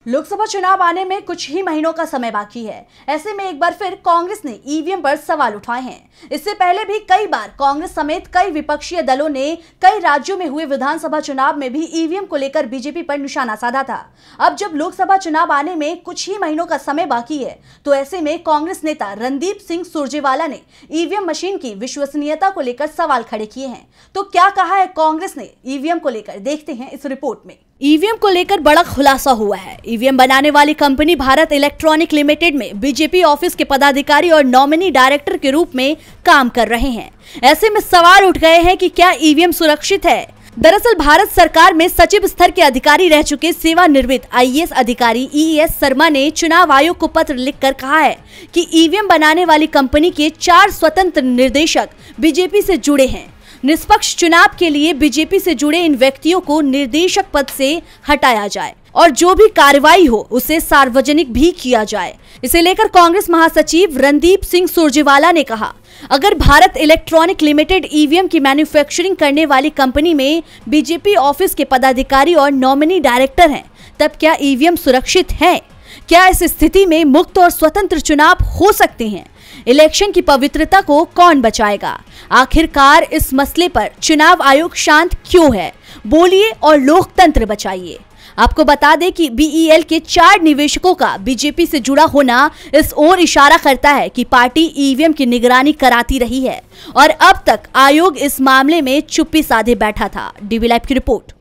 लोकसभा चुनाव आने में कुछ ही महीनों का समय बाकी है। ऐसे में एक बार फिर कांग्रेस ने ईवीएम पर सवाल उठाए हैं। इससे पहले भी कई बार कांग्रेस समेत कई विपक्षीय दलों ने कई राज्यों में हुए विधानसभा चुनाव में भी ईवीएम को लेकर बीजेपी पर निशाना साधा था। अब जब लोकसभा चुनाव आने में कुछ ही महीनों का समय बाकी है, तो ऐसे में कांग्रेस नेता रणदीप सिंह सुरजेवाला ने ईवीएम मशीन की विश्वसनीयता को लेकर सवाल खड़े किए हैं। तो क्या कहा है कांग्रेस ने ईवीएम को लेकर, देखते हैं इस रिपोर्ट में। ईवीएम को लेकर बड़ा खुलासा हुआ है। ईवीएम बनाने वाली कंपनी भारत इलेक्ट्रॉनिक लिमिटेड में बीजेपी ऑफिस के पदाधिकारी और नॉमिनी डायरेक्टर के रूप में काम कर रहे हैं। ऐसे में सवाल उठ गए हैं कि क्या ईवीएम सुरक्षित है। दरअसल भारत सरकार में सचिव स्तर के अधिकारी रह चुके सेवानिवृत्त आईएएस अधिकारी ईएस शर्मा ने चुनाव आयोग को पत्र लिखकर कहा है कि ईवीएम बनाने वाली कंपनी के 4 स्वतंत्र निर्देशक बीजेपी से जुड़े हैं। निष्पक्ष चुनाव के लिए बीजेपी से जुड़े इन व्यक्तियों को निर्देशक पद से हटाया जाए और जो भी कार्रवाई हो उसे सार्वजनिक भी किया जाए। इसे लेकर कांग्रेस महासचिव रणदीप सिंह सुरजेवाला ने कहा, अगर भारत इलेक्ट्रॉनिक लिमिटेड ईवीएम की मैन्युफैक्चरिंग करने वाली कंपनी में बीजेपी ऑफिस के पदाधिकारी और नॉमिनी डायरेक्टर हैं, तब क्या ईवीएम सुरक्षित है? क्या इस स्थिति में मुक्त और स्वतंत्र चुनाव हो सकते हैं? इलेक्शन की पवित्रता को कौन बचाएगा? आखिरकार इस मसले पर चुनाव आयोग शांत क्यों है? बोलिए और लोकतंत्र बचाइए। आपको बता दें कि बीईएल के 4 निवेशकों का बीजेपी से जुड़ा होना इस ओर इशारा करता है कि पार्टी ईवीएम की निगरानी कराती रही है और अब तक आयोग इस मामले में चुप्पी साधे बैठा था। डीवी लाइव की रिपोर्ट।